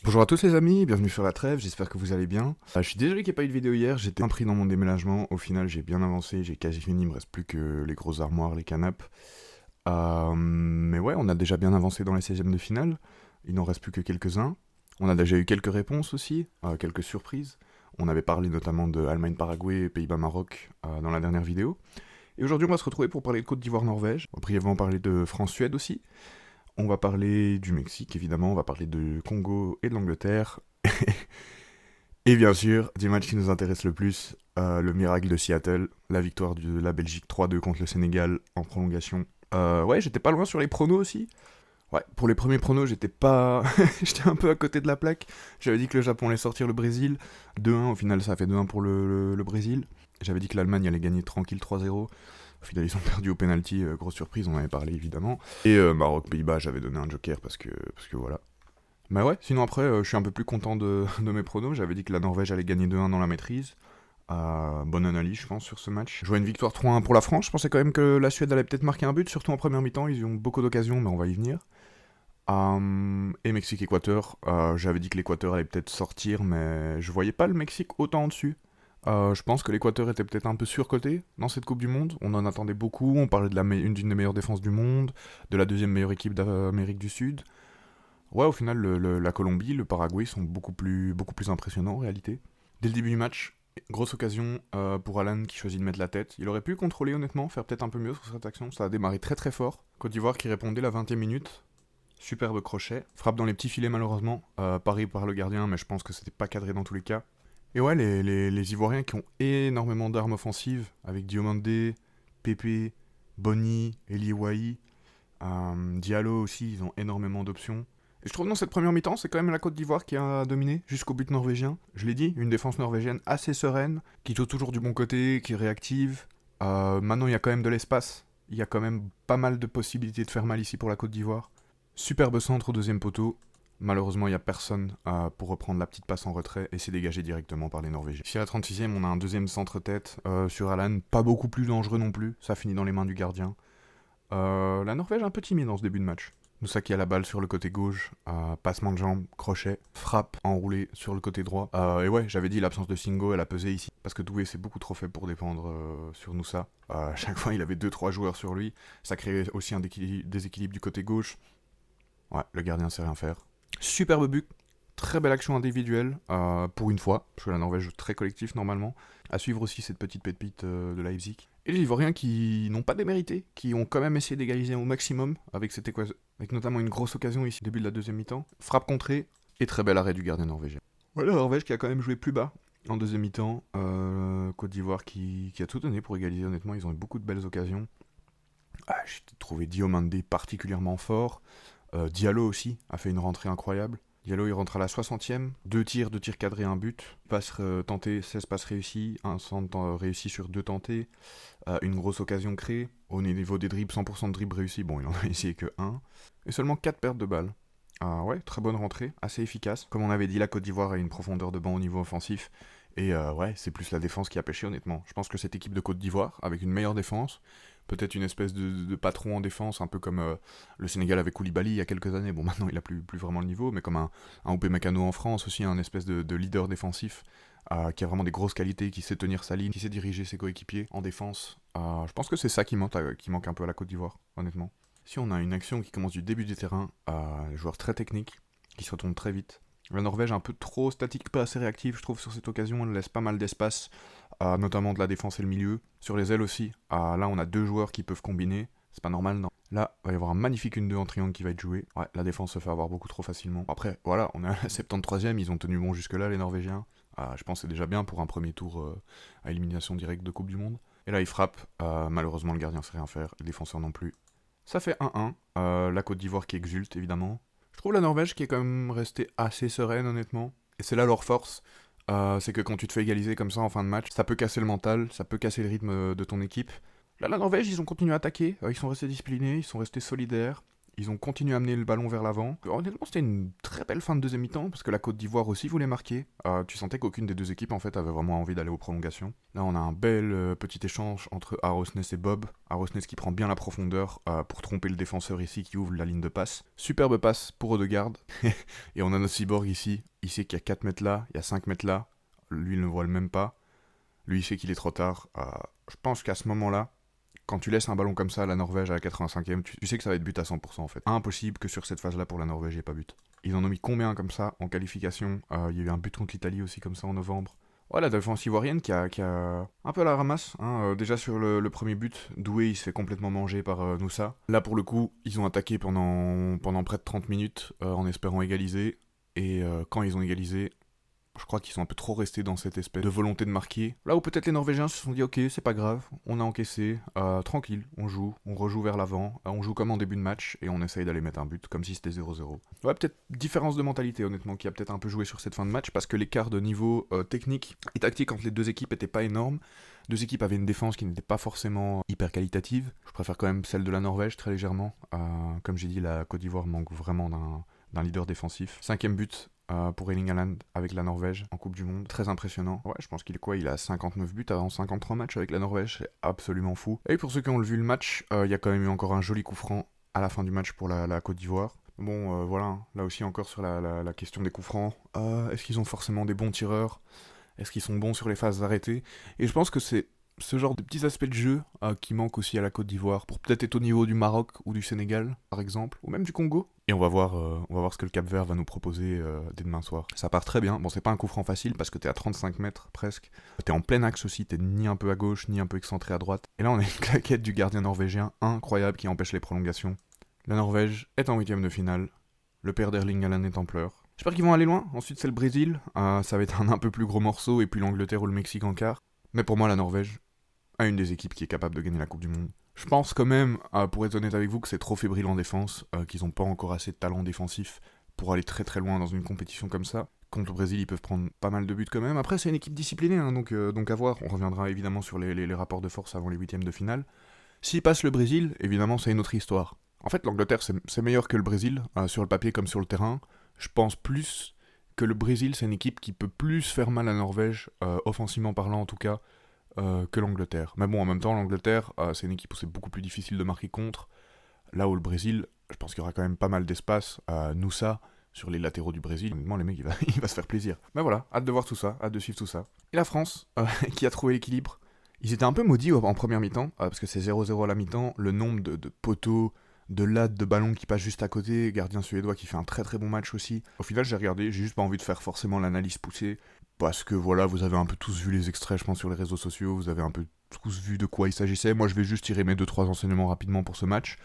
Bonjour à tous les amis, bienvenue sur la trêve, j'espère que vous allez bien. Je suis désolé qu'il n'y ait pas eu de vidéo hier, j'étais impris dans mon déménagement, au final j'ai bien avancé, j'ai quasi fini, il me reste plus que les grosses armoires, les canapes. Mais ouais, on a déjà bien avancé dans les 16e de finale, il n'en reste plus que quelques-uns. On a déjà eu quelques réponses aussi, quelques surprises. On avait parlé notamment de Allemagne-Paraguay et Pays-Bas-Maroc dans la dernière vidéo. Et aujourd'hui on va se retrouver pour parler de Côte d'Ivoire-Norvège, on va brièvement parler de France-Suède aussi. On va parler du Mexique, évidemment, on va parler de Congo et de l'Angleterre. Et bien sûr, du match qui nous intéresse le plus, le miracle de Seattle, la victoire de la Belgique 3-2 contre le Sénégal en prolongation. Ouais, j'étais pas loin sur les pronos aussi. Ouais, pour les premiers pronos, j'étais pas... j'étais un peu à côté de la plaque. J'avais dit que le Japon allait sortir le Brésil. 2-1, au final, ça a fait 2-1 pour le Brésil. J'avais dit que l'Allemagne allait gagner tranquille 3-0. Au final, ils ont perdu au penalty, grosse surprise, on en avait parlé évidemment. Et Maroc-Pays-Bas, j'avais donné un joker parce que voilà. Mais ouais, sinon après, je suis un peu plus content de mes pronos. J'avais dit que la Norvège allait gagner 2-1 dans la maîtrise. Bonne analyse, je pense, sur ce match. Je vois une victoire 3-1 pour la France. Je pensais quand même que la Suède allait peut-être marquer un but, surtout en première mi-temps. Ils ont beaucoup d'occasions, mais on va y venir. Et Mexique-Équateur. J'avais dit que l'Équateur allait peut-être sortir, mais je voyais pas le Mexique autant en dessus. Je pense que l'Équateur était peut-être un peu surcoté dans cette Coupe du Monde. On en attendait beaucoup. On parlait de une d'une des meilleures défenses du monde, de la deuxième meilleure équipe d'Amérique du Sud. Ouais, au final, la Colombie, le Paraguay sont beaucoup plus impressionnants en réalité. Dès le début du match, grosse occasion pour Alan qui choisit de mettre la tête. Il aurait pu contrôler honnêtement, faire peut-être un peu mieux sur cette action. Ça a démarré très très fort. Côte d'Ivoire qui répondait la 20e minute. Superbe crochet. Frappe dans les petits filets malheureusement. Pari par le gardien, mais je pense que c'était pas cadré dans tous les cas. Et ouais, les Ivoiriens qui ont énormément d'armes offensives, avec Diomandé, Pepe, Bonny, Eliouaï, Diallo aussi, ils ont énormément d'options. Et je trouve dans cette première mi-temps, c'est quand même la Côte d'Ivoire qui a dominé jusqu'au but norvégien. Je l'ai dit, une défense norvégienne assez sereine, qui joue toujours du bon côté, qui est réactive. Maintenant, il y a quand même de l'espace. Il y a quand même pas mal de possibilités de faire mal ici pour la Côte d'Ivoire. Superbe centre au deuxième poteau. Malheureusement, il n'y a personne pour reprendre la petite passe en retrait et c'est dégagé directement par les Norvégiens. Ici à la 36e, on a un deuxième centre-tête sur Alan. Pas beaucoup plus dangereux non plus. Ça finit dans les mains du gardien. La Norvège un peu timide dans ce début de match. Moussa qui a la balle sur le côté gauche, passement de jambe, crochet, frappe enroulé sur le côté droit. Et ouais, j'avais dit l'absence de Singo, elle a pesé ici. Parce que Doué c'est beaucoup trop faible pour dépendre sur Moussa. À chaque fois il avait 2-3 joueurs sur lui. Ça créait aussi un déséquilibre du côté gauche. Ouais, le gardien sait rien faire. Superbe but, très belle action individuelle, pour une fois, parce que la Norvège joue très collectif normalement. À suivre aussi cette petite pépite de Leipzig. Et les Ivoiriens qui n'ont pas démérité, qui ont quand même essayé d'égaliser au maximum, avec notamment une grosse occasion ici, début de la deuxième mi-temps. Frappe contrée, et très bel arrêt du gardien norvégien. Voilà, la Norvège qui a quand même joué plus bas en deuxième mi-temps. Côte d'Ivoire qui a tout donné pour égaliser, honnêtement, ils ont eu beaucoup de belles occasions. J'ai trouvé Diomandé particulièrement fort. Diallo aussi a fait une rentrée incroyable. Diallo il rentre à la 60e, deux tirs cadrés, un but. Passe tenté, 16 passes réussies, un centre réussi sur deux tentés, une grosse occasion créée. Au niveau des dribbles, 100% de dribbles réussis, bon il en a essayé que 1. Et seulement 4 pertes de balles. Ouais, très bonne rentrée, assez efficace. Comme on avait dit, la Côte d'Ivoire a une profondeur de banc au niveau offensif. Et ouais, c'est plus la défense qui a pêché honnêtement. Je pense que cette équipe de Côte d'Ivoire, avec une meilleure défense, peut-être une espèce de patron en défense, un peu comme le Sénégal avec Koulibaly il y a quelques années. Bon, maintenant il a plus vraiment le niveau, mais comme un Upamecano en France aussi, un espèce de leader défensif qui a vraiment des grosses qualités, qui sait tenir sa ligne, qui sait diriger ses coéquipiers en défense. Je pense que c'est ça qui manque un peu à la Côte d'Ivoire, honnêtement. Si on a une action qui commence du début du terrain, un joueur très technique, qui se retourne très vite. La Norvège est un peu trop statique, pas assez réactive, je trouve, sur cette occasion. Elle laisse pas mal d'espace, notamment de la défense et le milieu. Sur les ailes aussi, là on a deux joueurs qui peuvent combiner. C'est pas normal, non. Là, il va y avoir un magnifique 1-2 en triangle qui va être joué. Ouais, la défense se fait avoir beaucoup trop facilement. Après, voilà, on est à la 73e, ils ont tenu bon jusque-là, les Norvégiens. Je pense que c'est déjà bien pour un premier tour à élimination directe de Coupe du Monde. Et là, il frappe. Malheureusement, le gardien sait rien faire, le défenseur non plus. Ça fait 1-1. La Côte d'Ivoire qui exulte, évidemment. Je trouve la Norvège qui est quand même restée assez sereine, honnêtement. Et c'est là leur force. C'est que quand tu te fais égaliser comme ça en fin de match, ça peut casser le mental, ça peut casser le rythme de ton équipe. Là, la Norvège, ils ont continué à attaquer. Ils sont restés disciplinés, ils sont restés solidaires. Ils ont continué à amener le ballon vers l'avant. Honnêtement, c'était une très belle fin de deuxième mi-temps, parce que la Côte d'Ivoire aussi voulait marquer. Tu sentais qu'aucune des deux équipes, en fait, avait vraiment envie d'aller aux prolongations. Là, on a un bel petit échange entre Arosnes et Bob. Arosnes qui prend bien la profondeur pour tromper le défenseur ici, qui ouvre la ligne de passe. Superbe passe pour Odegaard. Et on a notre cyborg ici. Il sait qu'il y a 4 mètres là, il y a 5 mètres là. Lui, il ne voit le même pas. Lui, il sait qu'il est trop tard. Je pense qu'à ce moment-là, quand tu laisses un ballon comme ça à la Norvège à la 85e, tu sais que ça va être but à 100% en fait. Impossible que sur cette phase-là pour la Norvège, il n'y ait pas but. Ils en ont mis combien comme ça en qualification? Il y a eu un but contre l'Italie aussi comme ça en novembre. Ouais, la défense ivoirienne qui a un peu la ramasse. Déjà sur le premier but, Doué il se fait complètement manger par Noussa. Là pour le coup, ils ont attaqué pendant près de 30 minutes en espérant égaliser. Et quand ils ont égalisé, je crois qu'ils sont un peu trop restés dans cette espèce de volonté de marquer. Là où peut-être les Norvégiens se sont dit ok, c'est pas grave, on a encaissé, tranquille, on joue, on rejoue vers l'avant, on joue comme en début de match et on essaye d'aller mettre un but comme si c'était 0-0. Ouais, peut-être différence de mentalité honnêtement qui a peut-être un peu joué sur cette fin de match parce que l'écart de niveau technique et tactique entre les deux équipes était pas énorme. Deux équipes avaient une défense qui n'était pas forcément hyper qualitative. Je préfère quand même celle de la Norvège très légèrement. Comme j'ai dit, la Côte d'Ivoire manque vraiment d'un leader défensif. 5e but pour Erling Haaland avec la Norvège en Coupe du Monde. Très impressionnant. Ouais, je pense il a 59 buts en 53 matchs avec la Norvège. C'est absolument fou. Et pour ceux qui ont vu le match, il y a quand même eu encore un joli coup franc à la fin du match pour la Côte d'Ivoire. Bon, voilà, là aussi encore sur la question des coups francs. Est-ce qu'ils ont forcément des bons tireurs? Est-ce qu'ils sont bons sur les phases arrêtées? Et je pense que c'est ce genre de petits aspects de jeu qui manquent aussi à la Côte d'Ivoire, pour peut-être être au niveau du Maroc ou du Sénégal, par exemple, ou même du Congo. Et on va voir ce que le Cap-Vert va nous proposer dès demain soir. Ça part très bien. Bon, c'est pas un coup franc facile parce que t'es à 35 mètres presque. T'es en plein axe aussi, t'es ni un peu à gauche, ni un peu excentré à droite. Et là, on a une claquette du gardien norvégien incroyable qui empêche les prolongations. La Norvège est en 8ème de finale. Le père d'Erling Haaland est en pleurs. J'espère qu'ils vont aller loin. Ensuite, c'est le Brésil. Ça va être un peu plus gros morceau. Et puis l'Angleterre ou le Mexique en quart. Mais pour moi, la Norvège a une des équipes qui est capable de gagner la Coupe du Monde. Je pense quand même, pour être honnête avec vous, que c'est trop fébrile en défense. Qu'ils n'ont pas encore assez de talent défensif pour aller très très loin dans une compétition comme ça. Contre le Brésil, ils peuvent prendre pas mal de buts quand même. Après, c'est une équipe disciplinée, donc à voir. On reviendra évidemment sur les rapports de force avant les 8ème de finale. S'ils passent le Brésil, évidemment, c'est une autre histoire. En fait, l'Angleterre, c'est meilleur que le Brésil, sur le papier comme sur le terrain. Je pense plus que le Brésil, c'est une équipe qui peut plus faire mal à la Norvège, offensivement parlant en tout cas, que l'Angleterre. Mais bon, en même temps, l'Angleterre, c'est une équipe où c'est beaucoup plus difficile de marquer contre. Là où le Brésil, je pense qu'il y aura quand même pas mal d'espace. Noussa, sur les latéraux du Brésil, honnêtement, les mecs, il va se faire plaisir. Mais voilà, hâte de voir tout ça, hâte de suivre tout ça. Et la France, qui a trouvé l'équilibre. Ils étaient un peu maudits en première mi-temps, parce que c'est 0-0 à la mi-temps. Le nombre de poteaux, de lattes, de ballons qui passent juste à côté, gardien suédois qui fait un très très bon match aussi. Au final, j'ai regardé, j'ai juste pas envie de faire forcément l'analyse poussée, parce que voilà, vous avez un peu tous vu les extraits, je pense, sur les réseaux sociaux, vous avez un peu tous vu de quoi il s'agissait. Moi, je vais juste tirer mes 2-3 enseignements rapidement pour ce match.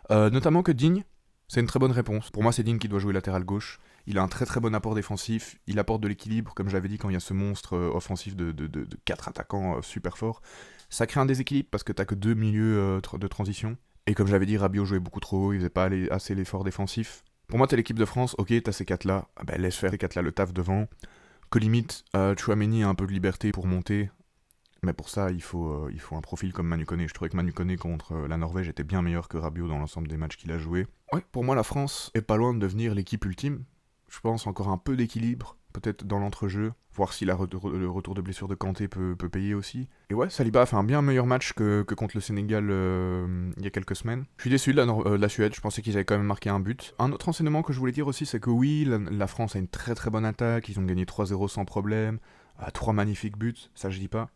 Notamment que Digne, c'est une très bonne réponse. Pour moi, c'est Digne qui doit jouer latéral gauche. Il a un très très bon apport défensif, il apporte de l'équilibre, comme j'avais dit quand il y a ce monstre offensif de 4 attaquants super forts. Ça crée un déséquilibre parce que t'as que 2 milieux de transition. Et comme j'avais dit, Rabiot jouait beaucoup trop haut, il faisait pas assez l'effort défensif. Pour moi, t'es l'équipe de France, ok, t'as ces 4-là, laisse faire ces 4-là le taf devant. Que limite, Tchouaméni a un peu de liberté pour monter. Mais pour ça, il faut un profil comme Manu Koné. Je trouvais que Manu Koné contre la Norvège était bien meilleur que Rabiot dans l'ensemble des matchs qu'il a joué. Ouais, pour moi, la France est pas loin de devenir l'équipe ultime. Je pense encore un peu d'équilibre, peut-être dans l'entrejeu, voir si le retour de blessure de Kanté peut payer aussi. Et ouais, Saliba a fait un bien meilleur match que contre le Sénégal il y a quelques semaines. Je suis déçu de la Suède, je pensais qu'ils avaient quand même marqué un but. Un autre enseignement que je voulais dire aussi, c'est que oui, la France a une très très bonne attaque, ils ont gagné 3-0 sans problème, 3 magnifiques buts, ça je dis pas.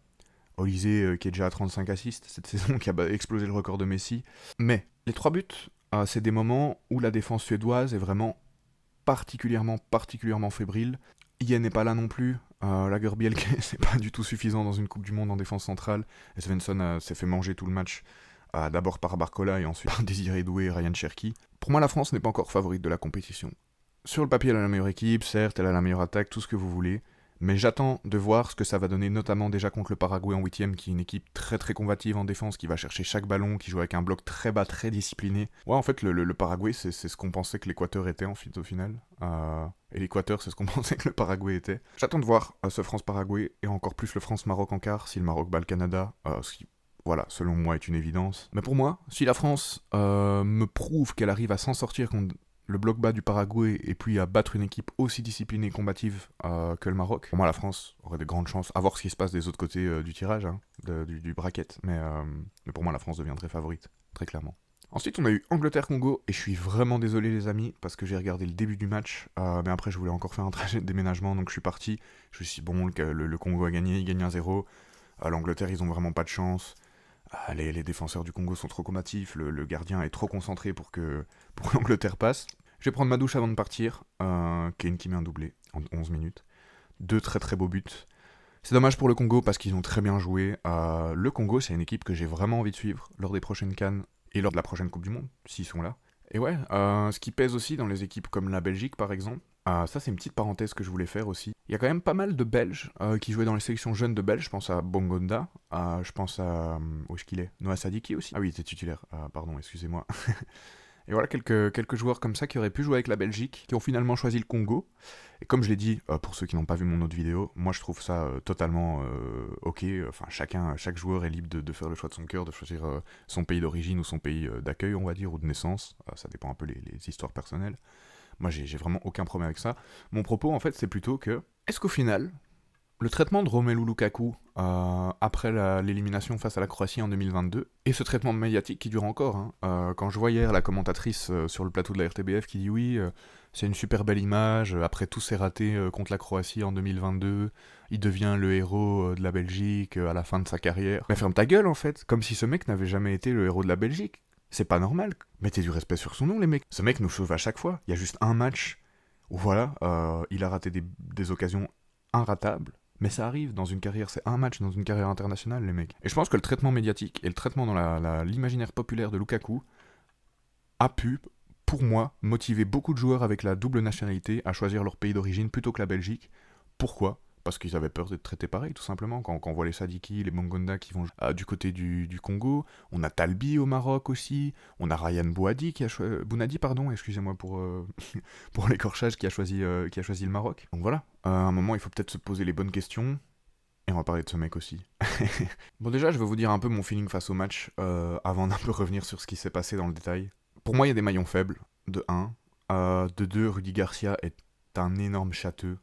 Olysée qui est déjà à 35 assists cette saison, qui a explosé le record de Messi. Mais les 3 buts, c'est des moments où la défense suédoise est vraiment particulièrement fébrile. Yen n'est pas là non plus. Lagerbielke, c'est pas du tout suffisant dans une Coupe du Monde en défense centrale. Et Svensson s'est fait manger tout le match. D'abord par Barcola et ensuite par Désiré Doué et Ryan Cherki. Pour moi, la France n'est pas encore favorite de la compétition. Sur le papier, elle a la meilleure équipe, certes, elle a la meilleure attaque, tout ce que vous voulez. Mais j'attends de voir ce que ça va donner, notamment déjà contre le Paraguay en 8ème, qui est une équipe très très combative en défense, qui va chercher chaque ballon, qui joue avec un bloc très bas, très discipliné. Ouais, en fait, le Paraguay, c'est ce qu'on pensait que l'Équateur était au final. Et l'Équateur, c'est ce qu'on pensait que le Paraguay était. J'attends de voir ce France-Paraguay, et encore plus le France-Maroc en quart, si le Maroc bat le Canada, ce qui voilà, selon moi, est une évidence. Mais pour moi, si la France me prouve qu'elle arrive à s'en sortir contre le bloc bas du Paraguay et puis à battre une équipe aussi disciplinée et combative que le Maroc, pour moi, la France aurait de grandes chances. À voir ce qui se passe des autres côtés du tirage, hein, du bracket. Mais pour moi, la France deviendrait favorite, très clairement. Ensuite, on a eu Angleterre-Congo, et je suis vraiment désolé, les amis, parce que j'ai regardé le début du match, mais après, je voulais encore faire un trajet de déménagement, donc je suis parti. Je me suis dit, bon, le Congo a gagné, il gagne 1-0. L'Angleterre, ils ont vraiment pas de chance. Les défenseurs du Congo sont trop combatifs, le gardien est trop concentré pour que l'Angleterre passe. Je vais prendre ma douche avant de partir. Kane qui met un doublé en 11 minutes. 2 très très beaux buts. C'est dommage pour le Congo parce qu'ils ont très bien joué. Le Congo, c'est une équipe que j'ai vraiment envie de suivre lors des prochaines CAN et lors de la prochaine Coupe du Monde, s'ils sont là. Et ouais, ce qui pèse aussi dans les équipes comme la Belgique par exemple, ça c'est une petite parenthèse que je voulais faire aussi. Il y a quand même pas mal de Belges qui jouaient dans les sélections jeunes de Belges, je pense à Bongonda, je pense à... où est-ce qu'il est Noah Sadiki aussi. Ah oui, il était titulaire, pardon, excusez-moi. Et voilà, quelques joueurs comme ça qui auraient pu jouer avec la Belgique, qui ont finalement choisi le Congo. Et comme je l'ai dit, pour ceux qui n'ont pas vu mon autre vidéo, moi je trouve ça totalement ok. Enfin, chaque joueur est libre de faire le choix de son cœur, de choisir son pays d'origine ou son pays d'accueil, on va dire, ou de naissance. Ça dépend un peu les histoires personnelles. Moi j'ai vraiment aucun problème avec ça. Mon propos en fait c'est plutôt que, est-ce qu'au final, le traitement de Romelu Lukaku après l'élimination face à la Croatie en 2022, et ce traitement médiatique qui dure encore, hein, quand je vois hier la commentatrice sur le plateau de la RTBF qui dit oui, c'est une super belle image, après tous ses ratés contre la Croatie en 2022, il devient le héros de la Belgique à la fin de sa carrière. Mais ferme ta gueule en fait, comme si ce mec n'avait jamais été le héros de la Belgique. C'est pas normal, mettez du respect sur son nom les mecs. Ce mec nous sauve à chaque fois, il y a juste un match où voilà, il a raté des occasions inratables. Mais ça arrive dans une carrière, c'est un match dans une carrière internationale, les mecs. Et je pense que le traitement médiatique et le traitement dans l'imaginaire populaire de Lukaku a pu, pour moi, motiver beaucoup de joueurs avec la double nationalité à choisir leur pays d'origine plutôt que la Belgique. Pourquoi ? Parce qu'ils avaient peur d'être traités pareil, tout simplement. Quand on voit les Sadiki, les Bongonda qui vont du côté du Congo, on a Talbi au Maroc aussi, on a Ryan Bounadi Bounadi, pardon, excusez-moi pour, pour l'écorchage, qui a choisi le Maroc. Donc voilà, à un moment il faut peut-être se poser les bonnes questions, et on va parler de ce mec aussi. Bon déjà, je vais vous dire un peu mon feeling face au match, avant d'un peu revenir sur ce qui s'est passé dans le détail. Pour moi, il y a des maillons faibles, de 1. De 2, Rudy Garcia est un énorme châteux.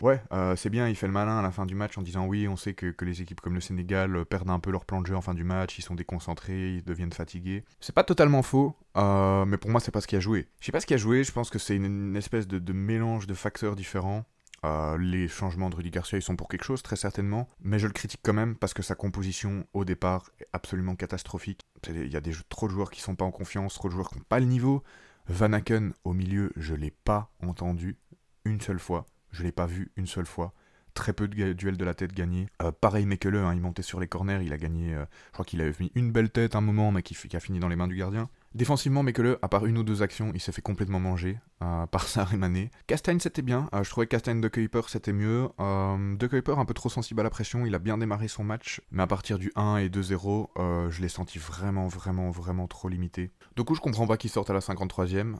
Ouais, c'est bien, il fait le malin à la fin du match en disant oui, on sait que les équipes comme le Sénégal perdent un peu leur plan de jeu en fin du match, ils sont déconcentrés, ils deviennent fatigués. C'est pas totalement faux, mais pour moi c'est pas ce qui a joué. Je sais pas ce qui a joué, je pense que c'est une espèce de mélange de facteurs différents. Les changements de Rudy Garcia, ils sont pour quelque chose, très certainement, mais je le critique quand même parce que sa composition au départ est absolument catastrophique. Il y a trop de joueurs qui sont pas en confiance, trop de joueurs qui n'ont pas le niveau. Van Aken au milieu, je l'ai pas entendu une seule fois, je l'ai pas vu une seule fois. Très peu de duels de la tête gagnés. Pareil Mekele, hein, il montait sur les corners, il a gagné, je crois qu'il avait mis une belle tête un moment, mais qui a fini dans les mains du gardien. Défensivement, Mekele, à part une ou deux actions, il s'est fait complètement manger par Sarr et Mané. Castagne, c'était bien. Je trouvais que Castagne de Kuiper, c'était mieux. De Kuiper, un peu trop sensible à la pression. Il a bien démarré son match. Mais à partir du 1 et 2-0, je l'ai senti vraiment, vraiment, vraiment trop limité. Du coup, je comprends pas qu'il sorte à la 53e.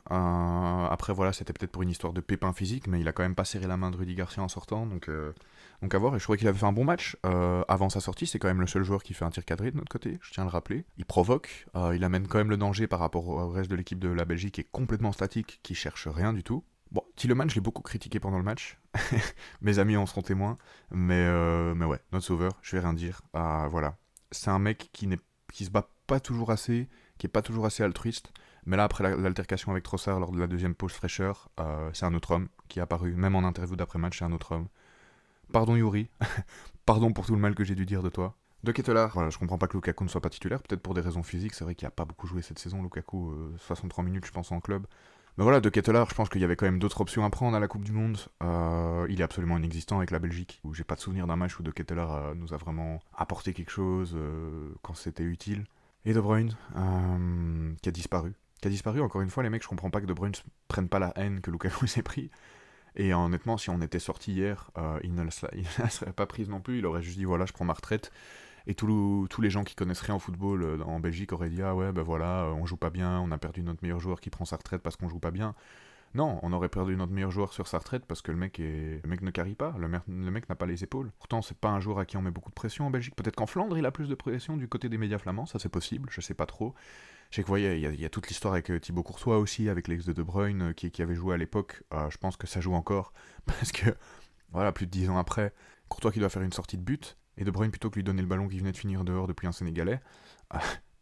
Après, voilà, c'était peut-être pour une histoire de pépin physique, mais il a quand même pas serré la main de Rudy Garcia en sortant. Donc à voir, et je trouvais qu'il avait fait un bon match. Avant sa sortie, c'est quand même le seul joueur qui fait un tir cadré de notre côté, je tiens à le rappeler. Il provoque, il amène quand même le danger par rapport au reste de l'équipe de la Belgique qui est complètement statique, qui cherche rien du tout. Bon, Tielemans, je l'ai beaucoup critiqué pendant le match. Mes amis en seront témoins. Mais ouais, notre sauveur, je vais rien dire. Voilà. C'est un mec qui se bat pas toujours assez, qui est pas toujours assez altruiste. Mais là, après l'altercation avec Trossard lors de la deuxième pause fraîcheur, c'est un autre homme qui est apparu, même en interview d'après-match, c'est un autre homme. Pardon Yuri, pardon pour tout le mal que j'ai dû dire de toi. De Ketelaar, voilà, je comprends pas que Lukaku ne soit pas titulaire, peut-être pour des raisons physiques, c'est vrai qu'il a pas beaucoup joué cette saison, Lukaku, 63 minutes je pense en club. Mais voilà, De Ketelaar, je pense qu'il y avait quand même d'autres options à prendre à la Coupe du Monde. Il est absolument inexistant avec la Belgique, où j'ai pas de souvenir d'un match où De Ketelaar nous a vraiment apporté quelque chose quand c'était utile. Et De Bruyne, qui a disparu. Encore une fois les mecs, je comprends pas que De Bruyne prenne pas la haine que Lukaku s'est pris. Et honnêtement, si on était sorti hier, il ne la serait pas prise non plus, il aurait juste dit voilà, je prends ma retraite. Et tous les gens qui connaissent rien au football en Belgique auraient dit ah ouais, ben voilà, on joue pas bien, on a perdu notre meilleur joueur qui prend sa retraite parce qu'on joue pas bien. Non, on aurait perdu notre meilleur joueur sur sa retraite parce que le mec ne carry pas, le mec n'a pas les épaules. Pourtant, c'est pas un joueur à qui on met beaucoup de pression en Belgique. Peut-être qu'en Flandre, il a plus de pression du côté des médias flamands, ça c'est possible, je sais pas trop. Je sais que, vous voyez, il y a toute l'histoire avec Thibaut Courtois aussi, avec l'ex de De Bruyne qui avait joué à l'époque. Je pense que ça joue encore parce que, voilà, plus de 10 ans après, Courtois qui doit faire une sortie de but, et De Bruyne, plutôt que lui donner le ballon qui venait de finir dehors depuis un Sénégalais,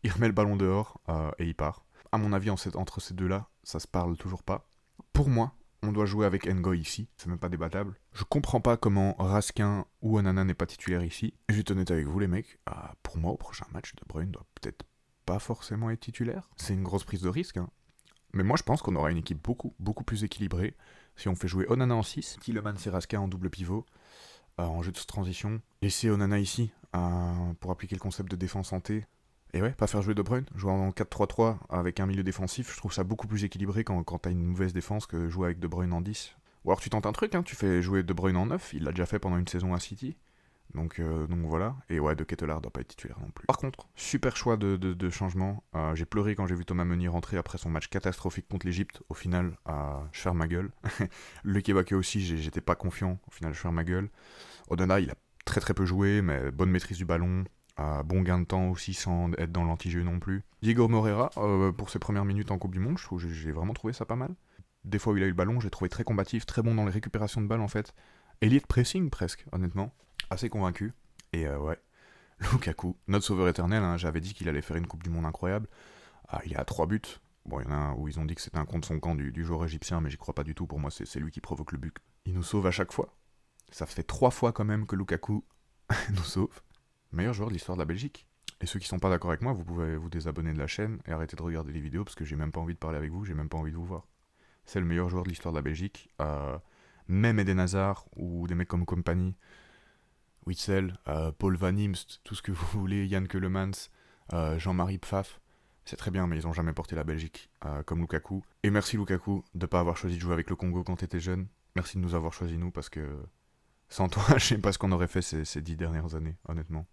il remet le ballon dehors et il part. À mon avis, entre ces deux-là, ça se parle toujours pas. Pour moi, on doit jouer avec Ngoy ici, c'est même pas débattable. Je comprends pas comment Raskin ou Onana n'est pas titulaire ici. Et je vais être honnête avec vous les mecs, pour moi au prochain match, De Bruyne doit peut-être pas forcément être titulaire. C'est une grosse prise de risque, hein. Mais moi je pense qu'on aura une équipe beaucoup plus équilibrée si on fait jouer Onana en 6, Tielemans et Raskin en double pivot, en jeu de transition. Laisser Onana ici pour appliquer le concept de défense en T. Et ouais, pas faire jouer De Bruyne, jouer en 4-3-3 avec un milieu défensif, je trouve ça beaucoup plus équilibré quand t'as une mauvaise défense que jouer avec De Bruyne en 10. Ou alors tu tentes un truc, hein, tu fais jouer De Bruyne en 9, il l'a déjà fait pendant une saison à City. Donc voilà, et ouais, De Ketelaere doit pas être titulaire non plus. Par contre, super choix de changement. J'ai pleuré quand j'ai vu Thomas Meunier rentrer après son match catastrophique contre l'Egypte. Au final, je ferme ma gueule. Le Kebake aussi, j'étais pas confiant. Au final, je ferme ma gueule. Onana, il a très peu joué, mais bonne maîtrise du ballon. Bon gain de temps aussi sans être dans l'anti-jeu non plus. Diego Moreira, pour ses premières minutes en Coupe du Monde, j'ai vraiment trouvé ça pas mal. Des fois où il a eu le ballon, j'ai trouvé très combatif, très bon dans les récupérations de balles en fait. Elite pressing presque, honnêtement. Assez convaincu. Et ouais, Lukaku, notre sauveur éternel, hein, j'avais dit qu'il allait faire une Coupe du Monde incroyable. Il est à 3 buts. Bon, il y en a un où ils ont dit que c'était un contre son camp du joueur égyptien, mais j'y crois pas du tout. Pour moi, c'est lui qui provoque le but. Il nous sauve à chaque fois. Ça fait 3 fois quand même que Lukaku nous sauve. Meilleur joueur de l'histoire de la Belgique. Et ceux qui sont pas d'accord avec moi, vous pouvez vous désabonner de la chaîne et arrêter de regarder les vidéos parce que j'ai même pas envie de parler avec vous, j'ai même pas envie de vous voir. C'est le meilleur joueur de l'histoire de la Belgique. Même Eden Hazard ou des mecs comme Company, Witzel, Paul Van Imst, tout ce que vous voulez, Yann Keulemans, Jean-Marie Pfaff, c'est très bien, mais ils ont jamais porté la Belgique comme Lukaku. Et merci Lukaku de pas avoir choisi de jouer avec le Congo quand t'étais jeune. Merci de nous avoir choisi nous parce que sans toi, je sais pas ce qu'on aurait fait ces 10 dernières années, honnêtement.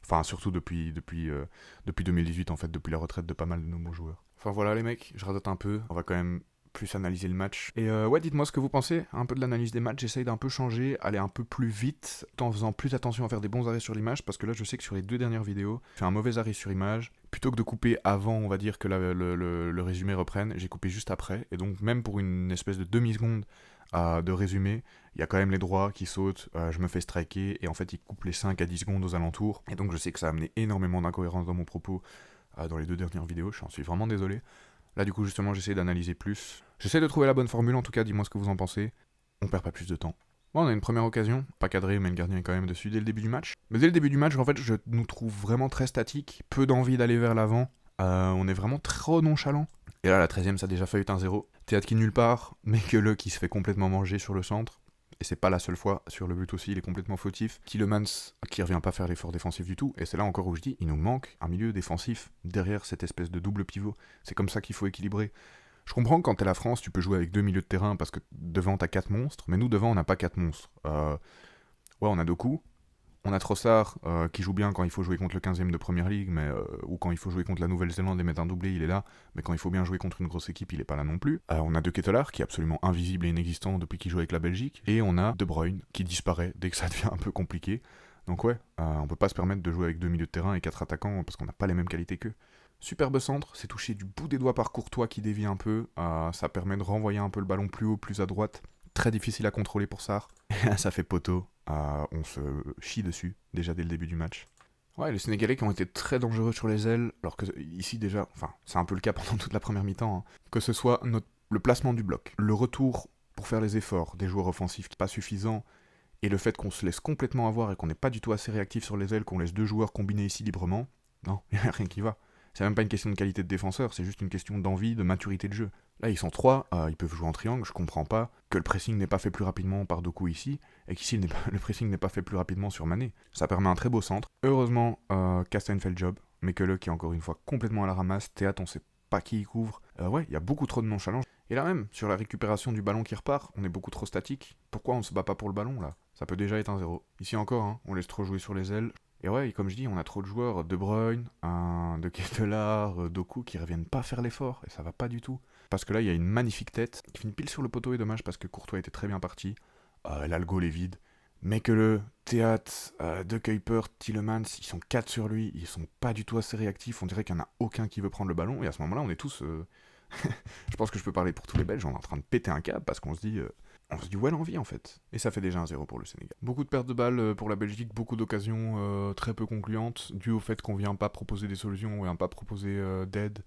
Enfin, surtout depuis 2018, en fait, depuis la retraite de pas mal de nos bons joueurs. Enfin voilà les mecs, je radote un peu, on va quand même plus analyser le match. Et ouais, dites-moi ce que vous pensez, un peu de l'analyse des matchs, j'essaye d'un peu changer, aller un peu plus vite, tout en faisant plus attention à faire des bons arrêts sur l'image, parce que là je sais que sur les 2 dernières vidéos, j'ai fait un mauvais arrêt sur image, plutôt que de couper avant, on va dire, que le résumé reprenne, j'ai coupé juste après, et donc même pour une espèce de demi-seconde de résumé, il y a quand même les droits qui sautent, je me fais striker, et en fait il coupe les 5 à 10 secondes aux alentours, et donc je sais que ça a amené énormément d'incohérences dans mon propos dans les 2 dernières vidéos, j'en suis vraiment désolé. Là du coup justement j'essaie d'analyser plus, j'essaie de trouver la bonne formule en tout cas, dis-moi ce que vous en pensez, on perd pas plus de temps. Bon, on a une première occasion, pas cadré mais le gardien est quand même dessus dès le début du match. Mais dès le début du match en fait je nous trouve vraiment très statiques, peu d'envie d'aller vers l'avant, on est vraiment trop nonchalant. Et là à la 13ème ça a déjà failli être 1-0, Théâtre qui nulle part, mais que le qui se fait complètement manger sur le centre. Et c'est pas la seule fois, sur le but aussi, il est complètement fautif. Tielemans, qui revient pas faire l'effort défensif du tout, et c'est là encore où je dis, il nous manque un milieu défensif derrière cette espèce de double pivot. C'est comme ça qu'il faut équilibrer. Je comprends que quand t'es la France, tu peux jouer avec 2 milieux de terrain parce que devant t'as 4 monstres, mais nous devant on n'a pas 4 monstres. Ouais, on a Doku, on a Trossard qui joue bien quand il faut jouer contre le 15ème de Première Ligue, mais, ou quand il faut jouer contre la Nouvelle-Zélande et mettre un doublé, il est là, mais quand il faut bien jouer contre une grosse équipe, il est pas là non plus. On a De Ketelaere qui est absolument invisible et inexistant depuis qu'il joue avec la Belgique, et on a De Bruyne qui disparaît dès que ça devient un peu compliqué. Donc ouais, on peut pas se permettre de jouer avec 2 milieux de terrain et 4 attaquants parce qu'on n'a pas les mêmes qualités qu'eux. Superbe centre, c'est touché du bout des doigts par Courtois qui dévie un peu, ça permet de renvoyer un peu le ballon plus haut, plus à droite. Très difficile à contrôler pour Sarr. Ça fait poteau. On se chie dessus, déjà dès le début du match. Ouais, les Sénégalais qui ont été très dangereux sur les ailes, alors que ici déjà, enfin, c'est un peu le cas pendant toute la première mi-temps, hein. Que ce soit le placement du bloc, le retour pour faire les efforts des joueurs offensifs pas suffisants, et le fait qu'on se laisse complètement avoir et qu'on n'est pas du tout assez réactif sur les ailes, qu'on laisse 2 joueurs combiner ici librement, non, il n'y a rien qui va. C'est même pas une question de qualité de défenseur, c'est juste une question d'envie, de maturité de jeu. Là, ils sont 3, ils peuvent jouer en triangle, je comprends pas que le pressing n'est pas fait plus rapidement par Doku ici, et qu'ici le pressing n'est pas fait plus rapidement sur Mané. Ça permet un très beau centre. Heureusement, Castagne fait le job, mais que qui est encore une fois complètement à la ramasse, Théâtre, on sait pas qui y couvre. Ouais, il y a beaucoup trop de nonchalance. Et là même, sur la récupération du ballon qui repart, on est beaucoup trop statique. Pourquoi on se bat pas pour le ballon là? Ça peut déjà être 1-0. Ici encore, hein, on laisse trop jouer sur les ailes. Et ouais, comme je dis, on a trop de joueurs, De Bruyne, De Ketelaar, Doku, qui reviennent pas faire l'effort, et ça va pas du tout. Parce que là, il y a une magnifique tête, qui finit pile sur le poteau, et dommage, parce que Courtois était très bien parti. Là, le goal est vide. Mais que le Théâtre, De Kuiper, Tielemans, ils sont 4 sur lui, ils sont pas du tout assez réactifs, on dirait qu'il y en a aucun qui veut prendre le ballon, et à ce moment-là, on est tous... je pense que je peux parler pour tous les Belges, on est en train de péter un câble, parce qu'on se dit... ouais, l'envie en fait. Et ça fait déjà 1-0 pour le Sénégal. Beaucoup de pertes de balles pour la Belgique, beaucoup d'occasions très peu concluantes, dû au fait qu'on vient pas proposer des solutions, on vient pas proposer d'aide.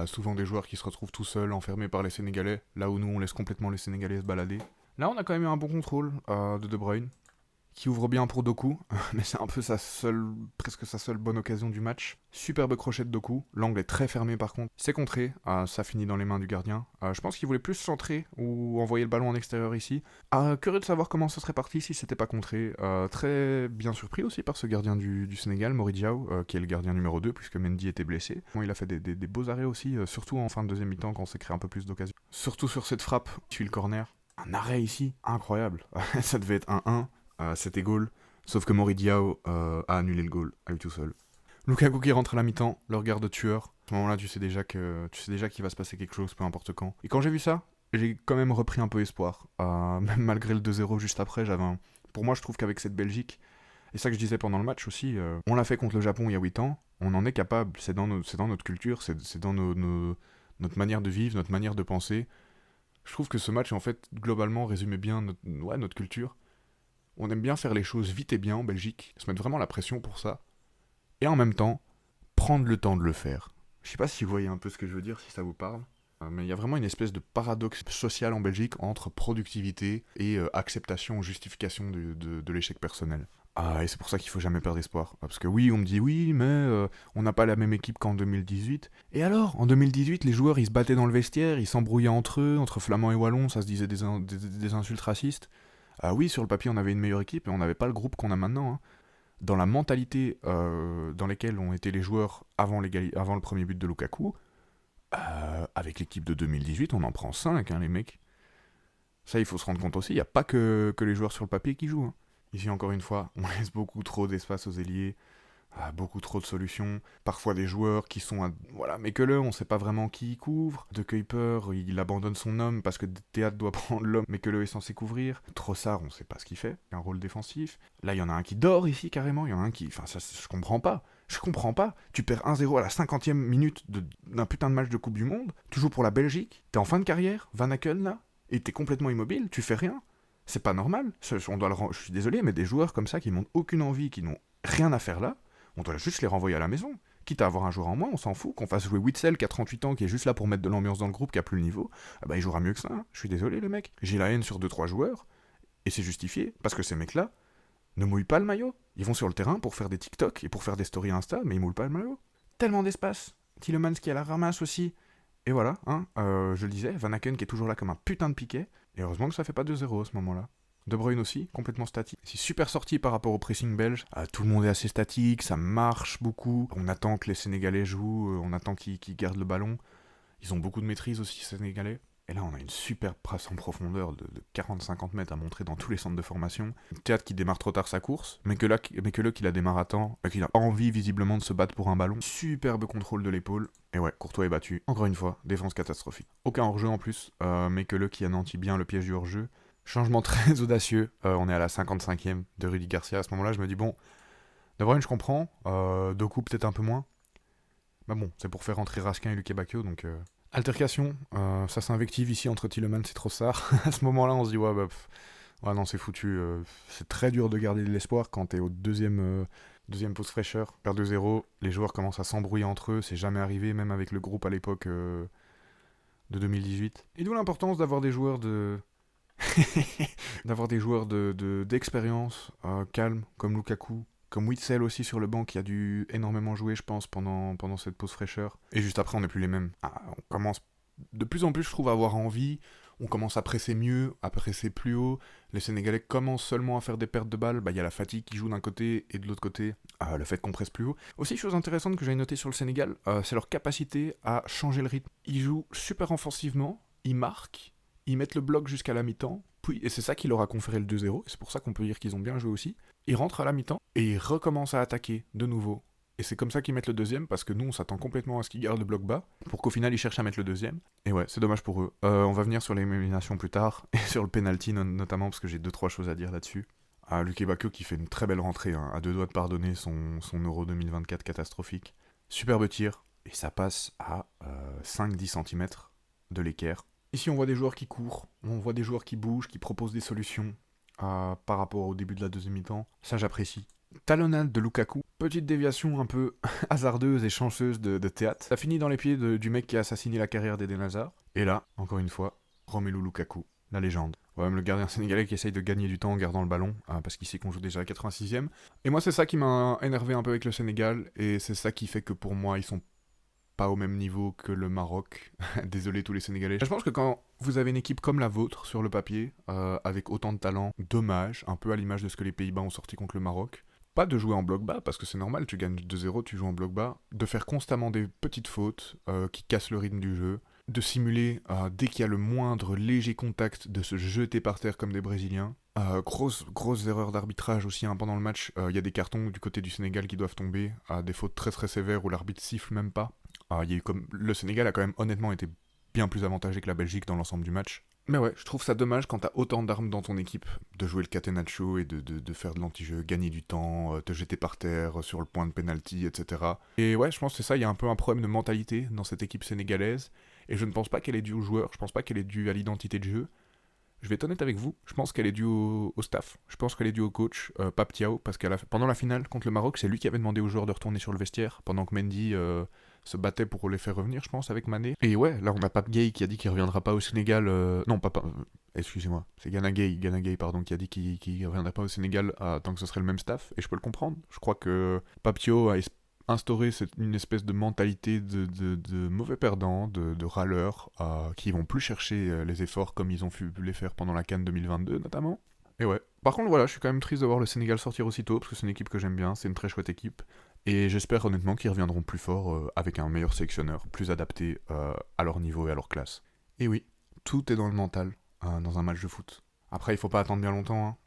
Souvent des joueurs qui se retrouvent tout seuls, enfermés par les Sénégalais, là où nous on laisse complètement les Sénégalais se balader. Là on a quand même eu un bon contrôle de Bruyne, qui ouvre bien pour Doku, mais c'est un peu presque sa seule bonne occasion du match. Superbe crochet de Doku, l'angle est très fermé par contre. C'est contré, ça finit dans les mains du gardien. Je pense qu'il voulait plus centrer ou envoyer le ballon en extérieur ici. Curieux de savoir comment ça serait parti si c'était pas contré. Très bien surpris aussi par ce gardien du Sénégal, Mori Diaw, qui est le gardien numéro 2 puisque Mendy était blessé. Bon, il a fait des beaux arrêts aussi, surtout en fin de deuxième mi-temps quand on s'est créé un peu plus d'occasions. Surtout sur cette frappe, qui suit le corner. Un arrêt ici, incroyable. Ça devait être 1-1. C'était goal, sauf que Mori Diaw a annulé le goal à lui tout seul. Lukaku qui rentre à la mi-temps, le regard de tueur. À ce moment-là, tu sais déjà qu'il va se passer quelque chose, peu importe quand. Et quand j'ai vu ça, j'ai quand même repris un peu espoir. Même malgré le 2-0 juste après, pour moi, je trouve qu'avec cette Belgique, et ça que je disais pendant le match aussi, on l'a fait contre le Japon il y a 8 ans, on en est capable, c'est dans notre culture, c'est dans notre manière de vivre, notre manière de penser. Je trouve que ce match, en fait, globalement, résumait bien notre culture. On aime bien faire les choses vite et bien en Belgique, se mettre vraiment la pression pour ça, et en même temps, prendre le temps de le faire. Je sais pas si vous voyez un peu ce que je veux dire, si ça vous parle, mais il y a vraiment une espèce de paradoxe social en Belgique entre productivité et acceptation ou justification de l'échec personnel. Et c'est pour ça qu'il faut jamais perdre espoir. Parce que oui, on me dit oui, mais on n'a pas la même équipe qu'en 2018. Et alors, en 2018, les joueurs, ils se battaient dans le vestiaire, ils s'embrouillaient entre eux, entre Flamands et Wallons, ça se disait des insultes racistes. Oui, sur le papier, on avait une meilleure équipe et on n'avait pas le groupe qu'on a maintenant. Hein. Dans la mentalité dans laquelle ont été les joueurs avant le premier but de Lukaku, avec l'équipe de 2018, on en prend 5, hein, les mecs. Ça, il faut se rendre compte aussi, il n'y a pas que les joueurs sur le papier qui jouent. Hein. Ici, encore une fois, on laisse beaucoup trop d'espace aux ailiers, beaucoup trop de solutions, parfois des joueurs qui sont... voilà, mais que on sait pas vraiment qui il couvre. De Kuiper, il abandonne son homme parce que Théâtre doit prendre l'homme, mais que est censé couvrir. Trossard, on sait pas ce qu'il fait, il a un rôle défensif. Là, il y en a un qui dort ici, carrément, il y en a un qui... Enfin, ça, je comprends pas. Je comprends pas. Tu perds 1-0 à la 50e minute d'un putain de match de Coupe du Monde, tu joues pour la Belgique, t'es en fin de carrière, Van Aken, là, et t'es complètement immobile, tu fais rien. C'est pas normal. Je suis désolé, mais des joueurs comme ça qui n'ont aucune envie, qui n'ont rien à faire là, on doit juste les renvoyer à la maison. Quitte à avoir un joueur en moins, on s'en fout. Qu'on fasse jouer Witzel qui a 38 ans, qui est juste là pour mettre de l'ambiance dans le groupe, qui a plus le niveau, il jouera mieux que ça. Hein. Je suis désolé, le mec. J'ai la haine sur 2-3 joueurs, et c'est justifié, parce que ces mecs-là ne mouillent pas le maillot. Ils vont sur le terrain pour faire des TikTok et pour faire des stories Insta, mais ils mouillent pas le maillot. Tellement d'espace. Tielemans qui a la ramasse aussi. Et voilà, hein, je le disais, Van Aken qui est toujours là comme un putain de piquet, et heureusement que ça fait pas 2-0 à ce moment-là. De Bruyne aussi, complètement statique. C'est super sorti par rapport au pressing belge. Tout le monde est assez statique, ça marche beaucoup. On attend que les Sénégalais jouent, on attend qu'ils gardent le ballon. Ils ont beaucoup de maîtrise aussi, ces Sénégalais. Et là, on a une super passe en profondeur de 40-50 mètres à montrer dans tous les centres de formation. Théâtre qui démarre trop tard sa course, mais que là qu'il la démarre à temps, qu'il a envie visiblement de se battre pour un ballon. Superbe contrôle de l'épaule. Et ouais, Courtois est battu. Encore une fois, défense catastrophique. Aucun hors-jeu en plus, mais que qui anéantit bien le piège du hors-jeu. Changement très audacieux, on est à la 55e de Rudy Garcia. À ce moment-là, je me dis, bon, De Bruyne, je comprends, Doku peut-être un peu moins. Mais bon, c'est pour faire rentrer Raskin et Luke Bacchio, donc... Altercation, ça s'invective ici entre Tielemans et Trossard. À ce moment-là, on se dit, ouais, non, c'est foutu. C'est très dur de garder de l'espoir quand t'es au deuxième pause fraîcheur. Perd 2-0, les joueurs commencent à s'embrouiller entre eux, c'est jamais arrivé, même avec le groupe à l'époque de 2018. Et d'où l'importance d'avoir des joueurs d'expérience, calmes, comme Lukaku, comme Witzel aussi sur le banc qui a dû énormément jouer, je pense, pendant cette pause fraîcheur. Et juste après, on n'est plus les mêmes. On commence de plus en plus, je trouve, à avoir envie. On commence à presser mieux, à presser plus haut. Les Sénégalais commencent seulement à faire des pertes de balles. Il y a la fatigue qui joue d'un côté et de l'autre côté, le fait qu'on presse plus haut. Aussi, chose intéressante que j'avais notée sur le Sénégal, c'est leur capacité à changer le rythme. Ils jouent super offensivement, ils marquent, ils mettent le bloc jusqu'à la mi-temps, puis, et c'est ça qui leur a conféré le 2-0, et c'est pour ça qu'on peut dire qu'ils ont bien joué aussi. Ils rentrent à la mi-temps, et ils recommencent à attaquer de nouveau. Et c'est comme ça qu'ils mettent le deuxième, parce que nous, on s'attend complètement à ce qu'ils gardent le bloc bas, pour qu'au final, ils cherchent à mettre le deuxième. Et ouais, c'est dommage pour eux. On va venir sur l'élimination plus tard, et sur le penalty notamment, parce que j'ai 2-3 choses à dire là-dessus. Luke Bakio qui fait une très belle rentrée, hein, à 2 doigts de pardonner son Euro 2024 catastrophique. Superbe tir, et ça passe à 5-10 cm de l'équerre. Ici, on voit des joueurs qui courent, on voit des joueurs qui bougent, qui proposent des solutions par rapport au début de la deuxième mi-temps. Ça, j'apprécie. Talonnade de Lukaku, petite déviation un peu hasardeuse et chanceuse de théâtre. Ça finit dans les pieds du mec qui a assassiné la carrière d'Eden Hazard. Et là, encore une fois, Romelu Lukaku, la légende. Ouais, même le gardien sénégalais qui essaye de gagner du temps en gardant le ballon, parce qu'il sait qu'on joue déjà à 86e. Et moi, c'est ça qui m'a énervé un peu avec le Sénégal, et c'est ça qui fait que pour moi, ils sont pas au même niveau que le Maroc. Désolé tous les Sénégalais. Je pense que quand vous avez une équipe comme la vôtre sur le papier, avec autant de talent, dommage, un peu à l'image de ce que les Pays-Bas ont sorti contre le Maroc, pas de jouer en bloc bas, parce que c'est normal, tu gagnes 2-0, tu joues en bloc bas, de faire constamment des petites fautes qui cassent le rythme du jeu, de simuler dès qu'il y a le moindre léger contact, de se jeter par terre comme des Brésiliens. Grosse erreur d'arbitrage aussi pendant le match, il y a des cartons du côté du Sénégal qui doivent tomber, des fautes très très sévères où l'arbitre siffle même pas. Il y a eu le Sénégal a quand même honnêtement été bien plus avantagé que la Belgique dans l'ensemble du match. Mais ouais, je trouve ça dommage quand t'as autant d'armes dans ton équipe, de jouer le catenaccio et de faire de l'anti-jeu, gagner du temps, te jeter par terre sur le point de penalty, etc. Et ouais, je pense que c'est ça, il y a un peu un problème de mentalité dans cette équipe sénégalaise, et je ne pense pas qu'elle est due aux joueurs, je pense pas qu'elle est due à l'identité de jeu. Je vais être honnête avec vous, je pense qu'elle est due au staff, je pense qu'elle est due au coach, Pape Thiaw, parce que pendant la finale contre le Maroc, c'est lui qui avait demandé aux joueurs de retourner sur le vestiaire, pendant que Mendy se battait pour les faire revenir, je pense, avec Mané. Et ouais, là on a Pape Gueye qui a dit qu'il reviendra pas au Sénégal. Non, pas. Excusez-moi, c'est Gana Gueye, pardon, qui a dit qu'il reviendrait pas au Sénégal tant que ce serait le même staff, et je peux le comprendre. Je crois que Pape Thiaw a instauré une espèce de mentalité de mauvais perdants, de râleurs, qui vont plus chercher les efforts comme ils ont pu les faire pendant la CAN 2022 notamment. Et ouais. Par contre, voilà, je suis quand même triste de voir le Sénégal sortir aussitôt, parce que c'est une équipe que j'aime bien, c'est une très chouette équipe. Et j'espère honnêtement qu'ils reviendront plus forts avec un meilleur sélectionneur, plus adapté à leur niveau et à leur classe. Et oui, tout est dans le mental, dans un match de foot. Après, il faut pas attendre bien longtemps, hein.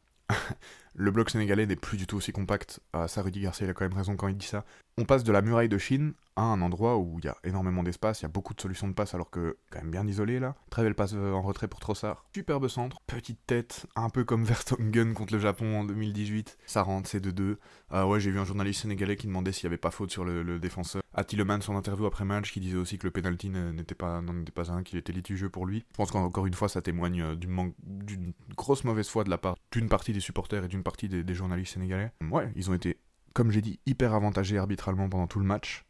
Le bloc sénégalais n'est plus du tout aussi compact. Ça, Rudy Garcia, il a quand même raison quand il dit ça. On passe de la muraille de Chine à un endroit où il y a énormément d'espace, il y a beaucoup de solutions de passe alors que quand même bien isolé là. Très belle passe en retrait pour Trossard. Superbe centre, petite tête, un peu comme Vertonghen contre le Japon en 2018. Ça rentre, c'est 2-2. Ouais, j'ai vu un journaliste sénégalais qui demandait s'il n'y avait pas faute sur le défenseur. Tielemans, son interview après match, qui disait aussi que le penalty n'en était pas un, qu'il était litigieux pour lui. Je pense qu'encore une fois, ça témoigne d'une grosse mauvaise foi de la part d'une partie des supporters et d'une partie des journalistes sénégalais. Ouais, ils ont été, comme j'ai dit, hyper avantagés arbitralement pendant tout le match.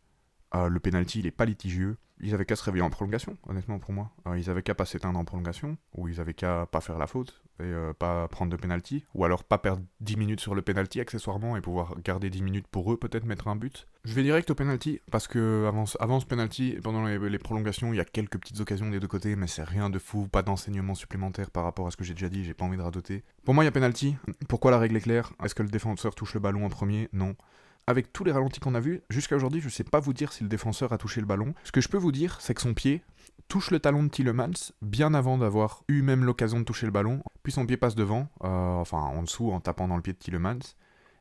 Le penalty, il est pas litigieux. Ils avaient qu'à se réveiller en prolongation, honnêtement pour moi. Ils avaient qu'à pas s'éteindre en prolongation, ou ils avaient qu'à pas faire la faute, et pas prendre de penalty, ou alors pas perdre 10 minutes sur le penalty accessoirement, et pouvoir garder 10 minutes pour eux, peut-être mettre un but. Je vais direct au penalty, parce que avant ce penalty, pendant les prolongations, il y a quelques petites occasions des deux côtés, mais c'est rien de fou, pas d'enseignement supplémentaire par rapport à ce que j'ai déjà dit, j'ai pas envie de radoter. Pour moi, il y a penalty. Pourquoi la règle est claire? Est-ce que le défenseur touche le ballon en premier? Non. Avec tous les ralentis qu'on a vus, jusqu'à aujourd'hui, je sais pas vous dire si le défenseur a touché le ballon. Ce que je peux vous dire, c'est que son pied touche le talon de Tielemans bien avant d'avoir eu même l'occasion de toucher le ballon. Puis son pied passe devant, enfin en dessous, en tapant dans le pied de Tielemans.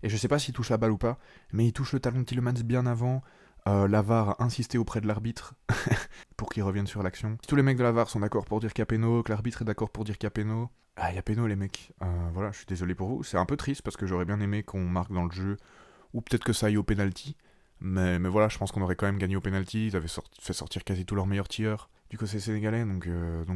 Et je sais pas s'il touche la balle ou pas, mais il touche le talon de Tielemans bien avant. La VAR a insisté auprès de l'arbitre pour qu'il revienne sur l'action. Si tous les mecs de la VAR sont d'accord pour dire qu'il y a péno, que l'arbitre est d'accord pour dire qu'il y a péno, il y a péno les mecs. Voilà, je suis désolé pour vous. C'est un peu triste parce que j'aurais bien aimé qu'on marque dans le jeu, ou peut-être que ça aille au penalty. Mais voilà, je pense qu'on aurait quand même gagné au penalty. Ils avaient fait sortir quasi tous leurs meilleurs tireurs du côté sénégalais, donc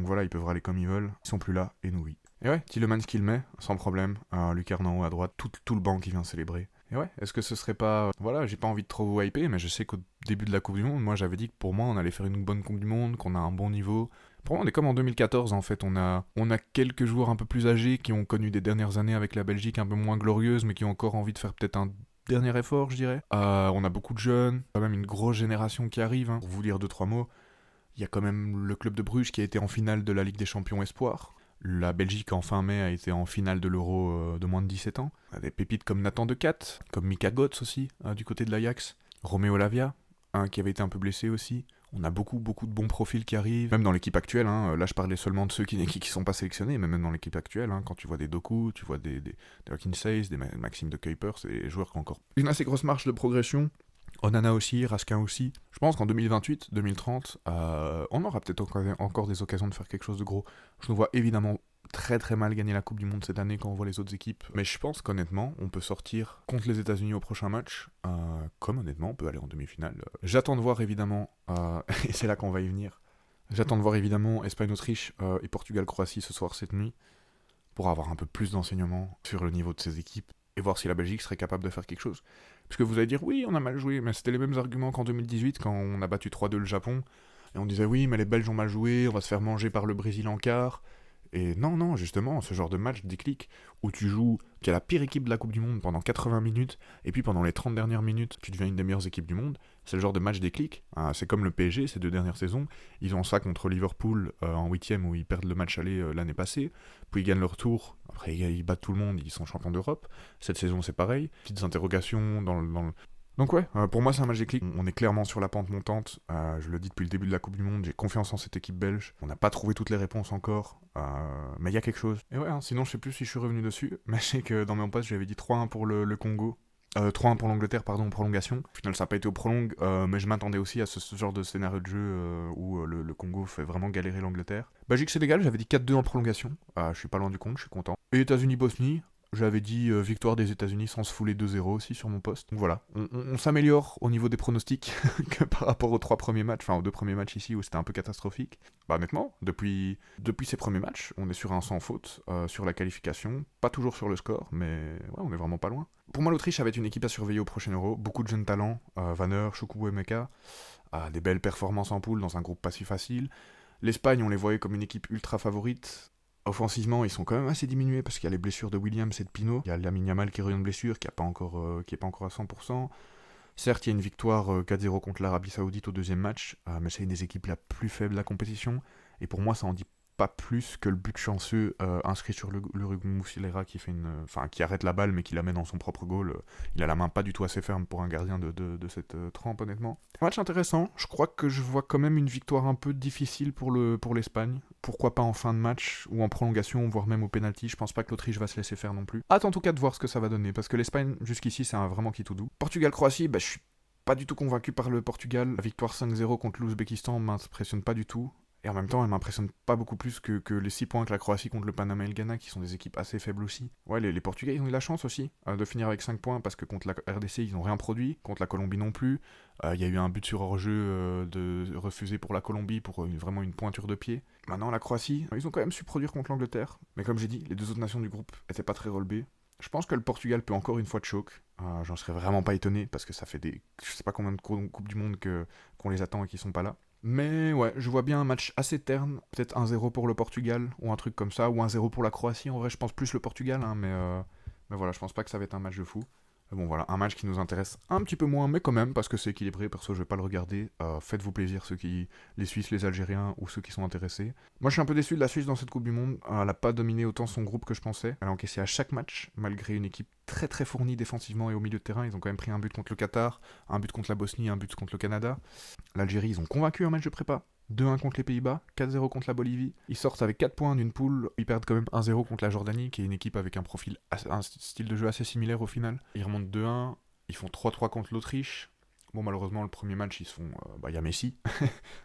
voilà, ils peuvent râler comme ils veulent. Ils sont plus là, et nous oui. Et ouais, Tielemans qui le met, sans problème. Lucarne en haut à droite, tout le banc qui vient célébrer. Et ouais, est-ce que ce serait pas... Voilà, j'ai pas envie de trop vous hyper, mais je sais qu'au début de la Coupe du Monde, moi j'avais dit que pour moi on allait faire une bonne Coupe du Monde, qu'on a un bon niveau. Pour moi on est comme en 2014 en fait, on a quelques joueurs un peu plus âgés qui ont connu des dernières années avec la Belgique un peu moins glorieuses, mais qui ont encore envie de faire peut-être un dernier effort, je dirais. On a beaucoup de jeunes, quand même une grosse génération qui arrive. Pour vous lire 2-3 mots, il y a quand même le club de Bruges qui a été en finale de la Ligue des Champions Espoir. La Belgique, en fin mai, a été en finale de l'Euro de moins de 17 ans. On a des pépites comme Nathan Decat, comme Mika Götze aussi, du côté de l'Ajax. Roméo Lavia, qui avait été un peu blessé aussi. On a beaucoup de bons profils qui arrivent, même dans l'équipe actuelle, hein. Là je parlais seulement de ceux qui sont pas sélectionnés, mais même dans l'équipe actuelle, hein, quand tu vois des Doku, tu vois des Hawkins, des Maxime de Kuiper, c'est des joueurs qui ont encore une assez grosse marge de progression. Onana aussi, Raskin aussi. Je pense qu'en 2028, 2030, on aura peut-être encore des occasions de faire quelque chose de gros. Je nous vois évidemment très mal gagner la Coupe du Monde cette année quand on voit les autres équipes. Mais je pense qu'honnêtement, on peut sortir contre les États-Unis au prochain match. Comme honnêtement, on peut aller en demi-finale. J'attends de voir évidemment, et c'est là qu'on va y venir. J'attends de voir évidemment Espagne-Autriche et Portugal-Croatie ce soir cette nuit pour avoir un peu plus d'enseignements sur le niveau de ces équipes et voir si la Belgique serait capable de faire quelque chose. Parce que vous allez dire, oui, on a mal joué, mais c'était les mêmes arguments qu'en 2018 quand on a battu 3-2 le Japon. Et on disait, oui, mais les Belges ont mal joué, on va se faire manger par le Brésil en quart. Et non, justement, ce genre de match déclic où tu joues, tu es la pire équipe de la Coupe du Monde pendant 80 minutes, et puis pendant les 30 dernières minutes, tu deviens une des meilleures équipes du monde, c'est le genre de match déclic. C'est comme le PSG ces 2 dernières saisons, ils ont ça contre Liverpool en 8ème où ils perdent le match aller l'année passée, puis ils gagnent leur tour, après ils battent tout le monde, ils sont champions d'Europe. Cette saison c'est pareil, petites interrogations dans le. Donc ouais, pour moi c'est un match déclic. On est clairement sur la pente montante. Je le dis depuis le début de la Coupe du Monde, j'ai confiance en cette équipe belge. On n'a pas trouvé toutes les réponses encore, mais il y a quelque chose. Et ouais, sinon je sais plus si je suis revenu dessus, mais je sais que dans mes posts j'avais dit 3-1 pour le Congo. 3-1 pour l'Angleterre, pardon, en prolongation. Au final, ça n'a pas été au prolong, mais je m'attendais aussi à ce genre de scénario de jeu où le Congo fait vraiment galérer l'Angleterre. Belgique-Sénégal, j'avais dit 4-2 en prolongation. Je suis pas loin du compte, je suis content. Et États-Unis-Bosnie, j'avais dit victoire des États-Unis sans se fouler 2-0 aussi sur mon post. Donc voilà, on s'améliore au niveau des pronostics que par rapport aux 3 premiers matchs, enfin aux 2 premiers matchs ici où c'était un peu catastrophique. Bah honnêtement, depuis ces premiers matchs, on est sur un sans faute, sur la qualification, pas toujours sur le score, mais ouais, on est vraiment pas loin. Pour moi, l'Autriche, ça va être une équipe à surveiller au prochain Euro. Beaucoup de jeunes talents, Vanner, Chukwuemeka, des belles performances en poule dans un groupe pas si facile. L'Espagne, on les voyait comme une équipe ultra favorite. Offensivement, ils sont quand même assez diminués parce qu'il y a les blessures de Williams et de Pinot. Il y a Lamine Yamal qui revient de blessure, qui est pas encore à 100%. Certes, il y a une victoire 4-0 contre l'Arabie Saoudite au 2e match, mais c'est une des équipes la plus faible de la compétition. Et pour moi, ça en dit pas plus que le but chanceux inscrit sur le Rugby Muslera qui arrête la balle mais qui la met dans son propre goal. Il a la main pas du tout assez ferme pour un gardien de cette trempe, honnêtement. Un match intéressant. Je crois que je vois quand même une victoire un peu difficile pour l'Espagne. Pourquoi pas en fin de match ou en prolongation, voire même au penalty. Je pense pas que l'Autriche va se laisser faire non plus. Hâte en tout cas de voir ce que ça va donner parce que l'Espagne jusqu'ici c'est un vraiment qui tout doux. Portugal-Croatie, je suis pas du tout convaincu par le Portugal. La victoire 5-0 contre l'Ouzbékistan m'impressionne pas du tout. Et en même temps, elle m'impressionne pas beaucoup plus que les 6 points que la Croatie contre le Panama et le Ghana, qui sont des équipes assez faibles aussi. Ouais, les Portugais, ils ont eu la chance aussi de finir avec 5 points, parce que contre la RDC, ils n'ont rien produit, contre la Colombie non plus. Il y a eu un but sur hors-jeu refusé pour la Colombie, pour vraiment une pointure de pied. Maintenant, la Croatie, ils ont quand même su produire contre l'Angleterre. Mais comme j'ai dit, les 2 autres nations du groupe étaient pas très relevées. Je pense que le Portugal peut encore une fois de choc. J'en serais vraiment pas étonné, parce que ça fait je sais pas combien de Coupes du Monde qu'on les attend et qui sont pas là. Mais ouais, je vois bien un match assez terne, peut-être 1-0 pour le Portugal, ou un truc comme ça, ou 1-0 pour la Croatie. En vrai, je pense plus le Portugal, hein, mais voilà, je pense pas que ça va être un match de fou. Mais bon, voilà, un match qui nous intéresse un petit peu moins, mais quand même, parce que c'est équilibré, perso, je vais pas le regarder. Faites-vous plaisir, les Suisses, les Algériens, ou ceux qui sont intéressés. Moi, je suis un peu déçu de la Suisse dans cette Coupe du Monde. Elle a pas dominé autant son groupe que je pensais. Elle a encaissé à chaque match, malgré une équipe très fournie défensivement et au milieu de terrain. Ils ont quand même pris un but contre le Qatar, un but contre la Bosnie, un but contre le Canada. L'Algérie, ils ont convaincu un match de prépa. 2-1 contre les Pays-Bas, 4-0 contre la Bolivie. Ils sortent avec 4 points d'une poule. Ils perdent quand même 1-0 contre la Jordanie, qui est une équipe avec un style de jeu assez similaire au final. Ils remontent 2-1. Ils font 3-3 contre l'Autriche. Bon, malheureusement, le premier match, ils se font. Il y a Messi.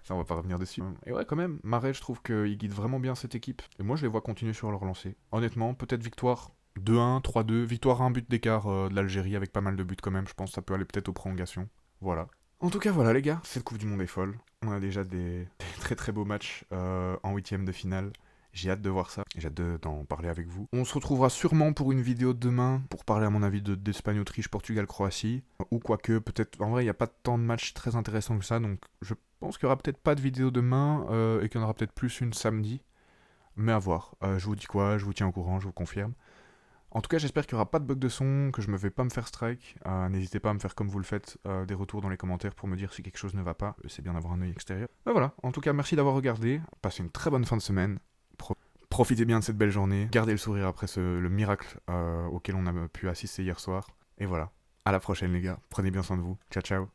Ça, on va pas revenir dessus. Et ouais, quand même, Marais, je trouve qu'il guide vraiment bien cette équipe. Et moi, je les vois continuer sur leur lancée. Honnêtement, peut-être victoire 2-1, 3-2. Victoire à un but d'écart de l'Algérie avec pas mal de buts quand même. Je pense que ça peut aller peut-être aux prolongations. Voilà. En tout cas, voilà, les gars, cette Coupe du Monde est folle. On a déjà des très beaux matchs en 8ème de finale. J'ai hâte de voir ça, j'ai hâte d'en parler avec vous. On se retrouvera sûrement pour une vidéo demain pour parler à mon avis d'Espagne, Autriche, Portugal, Croatie. Ou quoique, peut-être, en vrai, il n'y a pas tant de matchs très intéressants que ça, donc je pense qu'il n'y aura peut-être pas de vidéo demain et qu'il y en aura peut-être plus une samedi. Mais à voir. Je vous dis quoi, je vous tiens au courant, je vous confirme. En tout cas, j'espère qu'il n'y aura pas de bug de son, que je me vais pas me faire strike. N'hésitez pas à me faire comme vous le faites, des retours dans les commentaires pour me dire si quelque chose ne va pas. C'est bien d'avoir un œil extérieur. Mais voilà, en tout cas, merci d'avoir regardé. Passez une très bonne fin de semaine. Profitez bien de cette belle journée. Gardez le sourire après le miracle auquel on a pu assister hier soir. Et voilà, à la prochaine les gars. Prenez bien soin de vous. Ciao ciao.